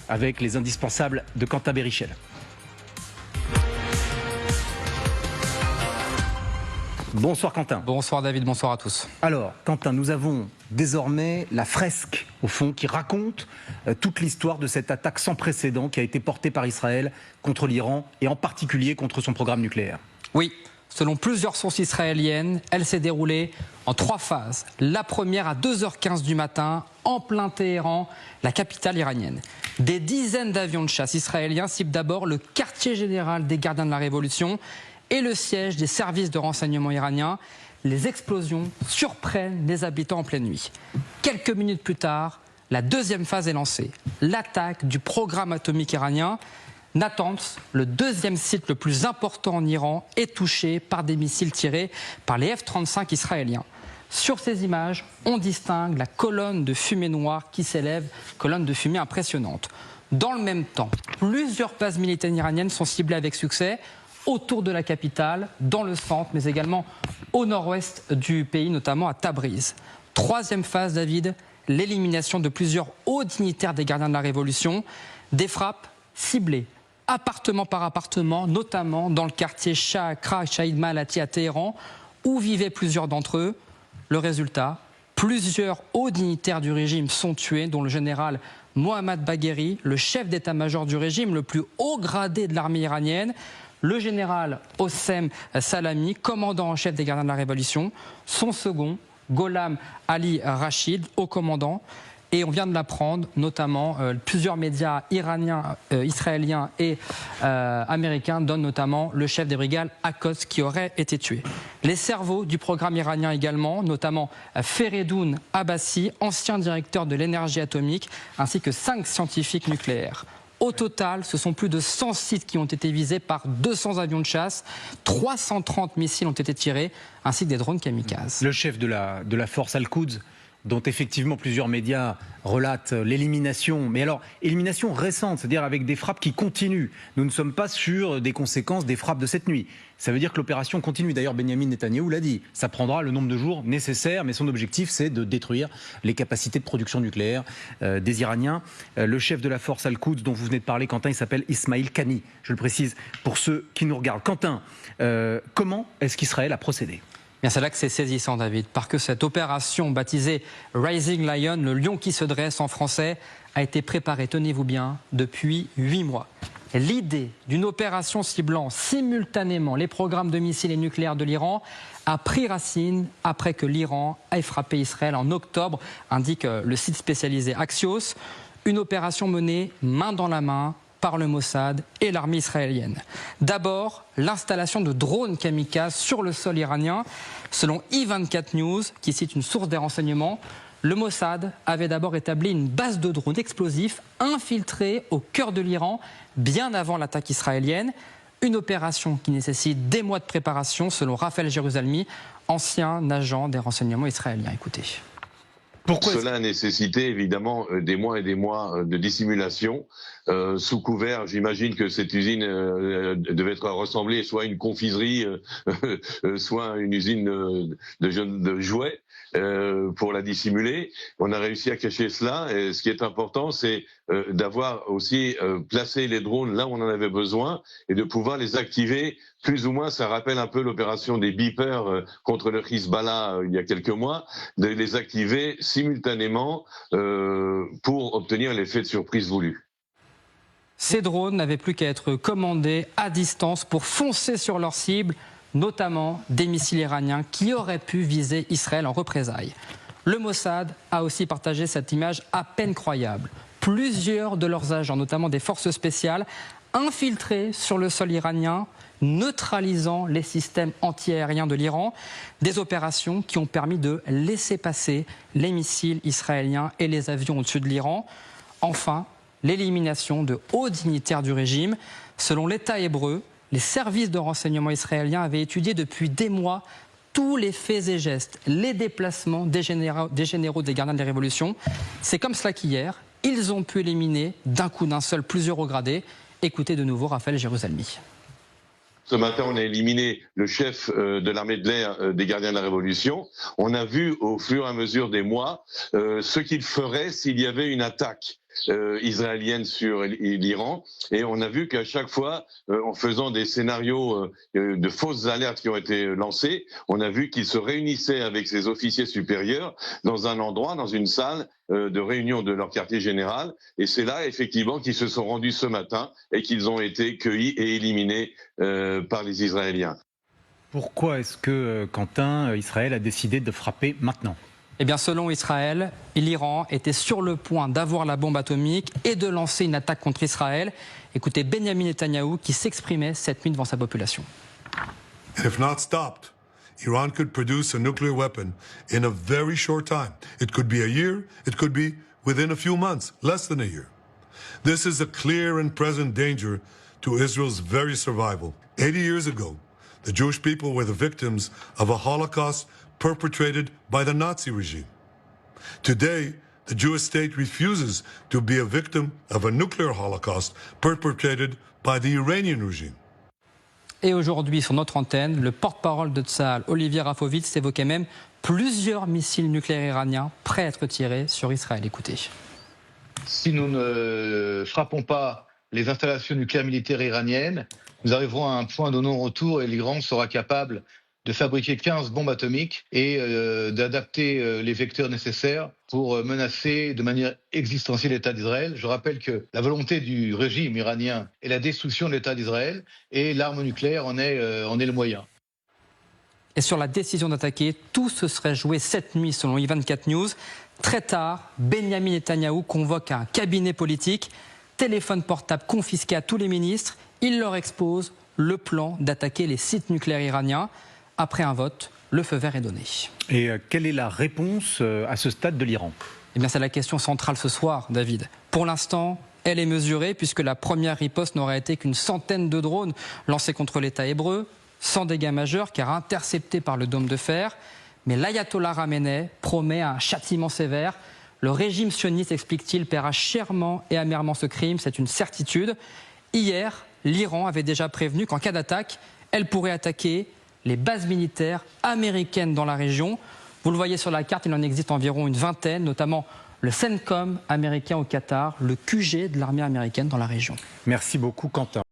avec les indispensables de Quentin Bérichel. Bonsoir Quentin. Bonsoir David, bonsoir à tous. Alors Quentin, nous avons désormais la fresque au fond qui raconte toute l'histoire de cette attaque sans précédent qui a été portée par Israël contre l'Iran et en particulier contre son programme nucléaire. Oui, selon plusieurs sources israéliennes, elle s'est déroulée en 3 phases. La première à 2h15 du matin, en plein Téhéran, la capitale iranienne. Des dizaines d'avions de chasse israéliens ciblent d'abord le quartier général des gardiens de la Révolution et le siège des services de renseignement iraniens. Les explosions surprennent les habitants en pleine nuit. Quelques minutes plus tard, la deuxième phase est lancée. L'attaque du programme atomique iranien. Natanz, le deuxième site le plus important en Iran, est touché par des missiles tirés par les F-35 israéliens. Sur ces images, on distingue la colonne de fumée noire qui s'élève, colonne de fumée impressionnante. Dans le même temps, plusieurs bases militaires iraniennes sont ciblées avec succès autour de la capitale, dans le centre, mais également au nord-ouest du pays, notamment à Tabriz. Troisième phase, David, l'élimination de plusieurs hauts dignitaires des gardiens de la Révolution. Des frappes ciblées, appartement par appartement, notamment dans le quartier Shah Akra Shahid Malati à Téhéran, où vivaient plusieurs d'entre eux. Le résultat, plusieurs hauts dignitaires du régime sont tués, dont le général Mohammad Bagheri, le chef d'état-major du régime, le plus haut gradé de l'armée iranienne, le général Hossem Salami, commandant en chef des gardiens de la Révolution, son second, Gholam Ali Rachid, haut commandant. Et on vient de l'apprendre, notamment plusieurs médias iraniens, israéliens et américains donnent notamment le chef des brigades Akos qui aurait été tué. Les cerveaux du programme iranien également, notamment Feredoun Abbasi, ancien directeur de l'énergie atomique, ainsi que 5 scientifiques nucléaires. Au total, ce sont plus de 100 sites qui ont été visés par 200 avions de chasse, 330 missiles ont été tirés, ainsi que des drones kamikazes. Le chef de la force Al-Quds, dont effectivement plusieurs médias relatent l'élimination, mais alors élimination récente, c'est-à-dire avec des frappes qui continuent. Nous ne sommes pas sur des conséquences des frappes de cette nuit. Ça veut dire que l'opération continue. D'ailleurs, Benyamin Netanyahou l'a dit, ça prendra le nombre de jours nécessaires, mais son objectif c'est de détruire les capacités de production nucléaire des Iraniens. Le chef de la force Al-Quds dont vous venez de parler, Quentin, il s'appelle Ismail Kani, je le précise pour ceux qui nous regardent. Quentin, comment est-ce qu'Israël a procédé ? C'est là que c'est saisissant, David, parce que cette opération baptisée Rising Lion, le lion qui se dresse en français, a été préparée, tenez-vous bien, depuis 8 mois. L'idée d'une opération ciblant simultanément les programmes de missiles et nucléaires de l'Iran a pris racine après que l'Iran ait frappé Israël en octobre, indique le site spécialisé Axios. Une opération menée main dans la main par le Mossad et l'armée israélienne. D'abord, l'installation de drones kamikazes sur le sol iranien. Selon I24 News, qui cite une source des renseignements, le Mossad avait d'abord établi une base de drones explosifs infiltrés au cœur de l'Iran, bien avant l'attaque israélienne. Une opération qui nécessite des mois de préparation, selon Raphaël Jérusalemi, ancien agent des renseignements israéliens. Écoutez. Pourquoi cela a nécessité évidemment des mois et des mois de dissimulation sous couvert. J'imagine que cette usine devait être ressemblée soit à une confiserie, soit à une usine de jouets pour la dissimuler. On a réussi à cacher cela. Et ce qui est important, c'est d'avoir aussi placé les drones là où on en avait besoin et de pouvoir les activer. Plus ou moins, ça rappelle un peu l'opération des beepers contre le Hezbollah il y a quelques mois, de les activer simultanément pour obtenir l'effet de surprise voulu. Ces drones n'avaient plus qu'à être commandés à distance pour foncer sur leur cible, notamment des missiles iraniens qui auraient pu viser Israël en représailles. Le Mossad a aussi partagé cette image à peine croyable. Plusieurs de leurs agents, notamment des forces spéciales, infiltrés sur le sol iranien, neutralisant les systèmes antiaériens de l'Iran. Des opérations qui ont permis de laisser passer les missiles israéliens et les avions au-dessus de l'Iran. Enfin, l'élimination de hauts dignitaires du régime. Selon l'État hébreu, les services de renseignement israéliens avaient étudié depuis des mois tous les faits et gestes, les déplacements des généraux des gardiens de la Révolution. C'est comme cela qu'hier, ils ont pu éliminer d'un coup d'un seul plusieurs hauts gradés. Écoutez de nouveau Raphaël Jérusalemi. Ce matin, on a éliminé le chef de l'armée de l'air des gardiens de la Révolution. On a vu au fur et à mesure des mois ce qu'il ferait s'il y avait une attaque. israélienne sur l'Iran. Et on a vu qu'à chaque fois, en faisant des scénarios de fausses alertes qui ont été lancées, on a vu qu'ils se réunissaient avec ces officiers supérieurs dans un endroit, dans une salle de réunion de leur quartier général. Et c'est là, effectivement, qu'ils se sont rendus ce matin et qu'ils ont été cueillis et éliminés par les Israéliens. Pourquoi est-ce que, Quentin, Israël a décidé de frapper maintenant ? Eh bien, selon Israël, l'Iran était sur le point d'avoir la bombe atomique et de lancer une attaque contre Israël. Écoutez Benjamin Netanyahou qui s'exprimait cette nuit devant sa population. If not stopped, Iran could produce a nuclear weapon in a very short time. It could be a year, it could be within a few months, less than a year. This is a clear and present danger to Israel's very survival. 80 years ago, the Jewish people were the victims of a Holocaust perpetrated by the Nazi regime. Today, the Jewish state refuses to be a victim of a nuclear Holocaust perpetrated by the Iranian regime. Et aujourd'hui, sur notre antenne, le porte-parole de Tsahal, Olivier Rafovitz, évoquait même plusieurs missiles nucléaires iraniens prêts à être tirés sur Israël. Écoutez. Si nous ne frappons pas les installations nucléaires militaires iraniennes, nous arriverons à un point de non-retour et l'Iran sera capable de fabriquer 15 bombes atomiques et d'adapter les vecteurs nécessaires pour menacer de manière existentielle l'État d'Israël. Je rappelle que la volonté du régime iranien est la destruction de l'État d'Israël et l'arme nucléaire en est le moyen. Et sur la décision d'attaquer, tout se serait joué cette nuit selon I24 News. Très tard, Benjamin Netanyahou convoque un cabinet politique, téléphone portable confisqué à tous les ministres. Il leur expose le plan d'attaquer les sites nucléaires iraniens. Après un vote, le feu vert est donné. Et quelle est la réponse à ce stade de l'Iran ? Eh bien, c'est la question centrale ce soir, David. Pour l'instant, elle est mesurée puisque la première riposte n'aurait été qu'une centaine de drones lancés contre l'État hébreu, sans dégâts majeurs car interceptés par le dôme de fer. Mais l'ayatollah Khamenei promet un châtiment sévère. Le régime sioniste, explique-t-il, paiera chèrement et amèrement ce crime, c'est une certitude. Hier, l'Iran avait déjà prévenu qu'en cas d'attaque, elle pourrait attaquer les bases militaires américaines dans la région. Vous le voyez sur la carte, il en existe environ une vingtaine, notamment le CENTCOM américain au Qatar, le QG de l'armée américaine dans la région. Merci beaucoup, Quentin.